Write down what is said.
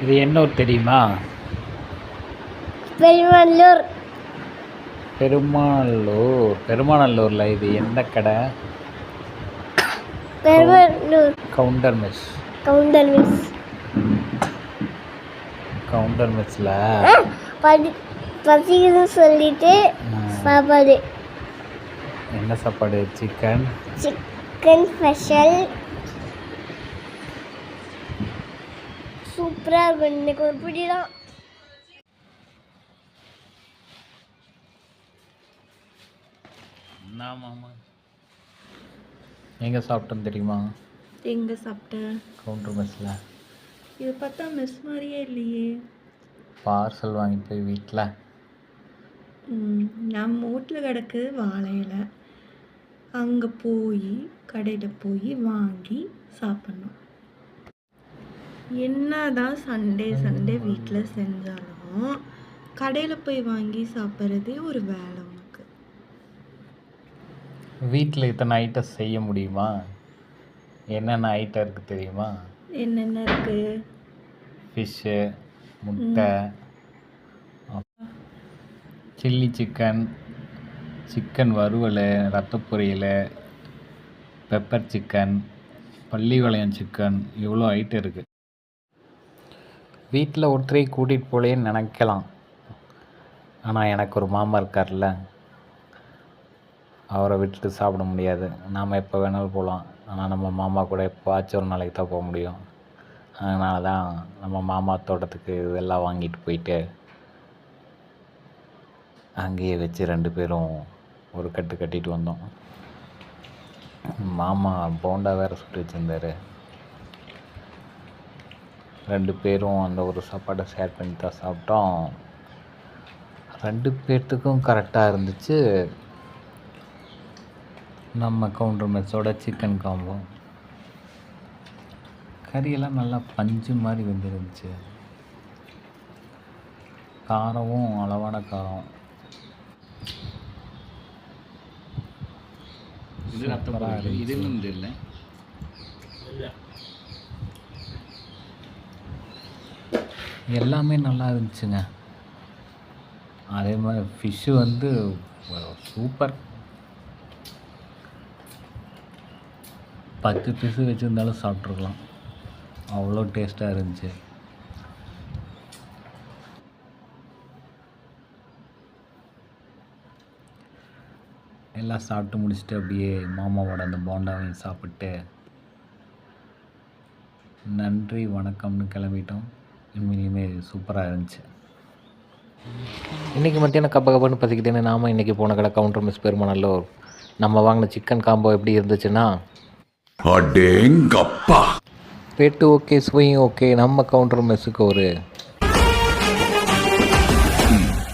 இது என்ன ஊர் தெரியுமா? பெருமாளூர். பெருமாநல்லூரில் இது எந்த கடை? பெருமாளூர் கவுண்டர் மெஸ். கவுண்டர் மெஸ்ஸில் பசிக்குதுன்னு சொல்லிட்டு சாப்பாடு. என்ன சாப்பாடு? Chicken special. சூப்பராக இருக்கும். இன்னைக்கு ஒரு பிடிதான். ஆமாம்மா. எங்கே சாப்பிட்டோன்னு தெரியுமா? எங்கே சாப்பிட்டேன்? கவுண்டர் மெஸ்ஸில். இது பார்த்தா மெஸ் மாதிரியே இல்லையே. பார்சல் வாங்கிட்டு போய் வீட்டில் நம்ம வீட்டில் கிடக்கு வாழை இலை. அங்கே போய் கடையில் போய் வாங்கி சாப்பிட்ணும். என்னதான் சண்டே வீட்டில் செஞ்சாலும் கடையில் போய் வாங்கி சாப்பிட்றதே ஒரு வேலை உனக்கு. வீட்டில் இத்தனை ஐட்டம் செய்ய முடியுமா? என்னென்ன ஐட்டம் இருக்குது தெரியுமா? என்னென்ன இருக்குது? ஃபிஷ்ஷு, முட்டை, சில்லி சிக்கன் வறுவல், ரத்த பொரியல், பெப்பர் சிக்கன், பள்ளி வளையம் சிக்கன், இவ்வளோ ஐட்டம் இருக்குது. வீட்டில் ஒருத்தரை கூட்டிகிட்டு போலேன்னு நினைக்கலாம். ஆனால் எனக்கு ஒரு மாமா இருக்கார்ல, அவரை விட்டுட்டு சாப்பிட முடியாது. நாம் எப்போ வேணாலும் போகலாம். ஆனால் நம்ம மாமா கூட எப்போவாச்சும் ஒரு நாளைக்கு தான் போக முடியும். அதனால தான் நம்ம மாமா தோட்டத்துக்கு இதெல்லாம் வாங்கிட்டு போயிட்டு அங்கேயே வச்சு 2 பேரும் ஒரு கட்டிட்டு வந்தோம். மாமா போண்டா வேறு சுட்டு வச்சுருந்தார். 2 பேரும் அந்த ஒரு சாப்பாடை ஷேர் பண்ணி தான் சாப்பிட்டோம். 2 பேர்த்துக்கும் கரெக்டாக இருந்துச்சு. நம்ம கவுண்டர் மெஸ்ஸோட சிக்கன் காம்போ. கறியெல்லாம் நல்லா பஞ்சு மாதிரி வந்துருந்துச்சு. காரமும் அளவான காரம். எல்லாமே நல்லா இருந்துச்சுங்க. அதே மாதிரி ஃபிஷ்ஷு வந்து சூப்பர். 10 பீஸு வச்சுருந்தாலும் சாப்பிட்ருக்கலாம். அவ்வளோ டேஸ்ட்டாக இருந்துச்சு. எல்லாம் சாப்பிட்டு முடிச்சுட்டு அப்படியே மாமாவோட அந்த போண்டாவையும் சாப்பிட்டு நன்றி வணக்கம்னு கிளம்பிட்டோம். உண்மையிலுமே சூப்பராக இருந்துச்சு. இன்றைக்கி மத்தியானம் கப்பன்னு பசிக்கிட்டேன்னு நாம் இன்றைக்கி போன கடை கவுண்டர் மெஸ் பெருமாநல்லூர். நம்ம வாங்கின சிக்கன் காம்போ எப்படி இருந்துச்சுன்னா, அடேங்கப்பா, ரேட்டு ஓகே, சுவையும் ஓகே. நம்ம கவுண்டர் மெஸ்ஸுக்கு ஒரு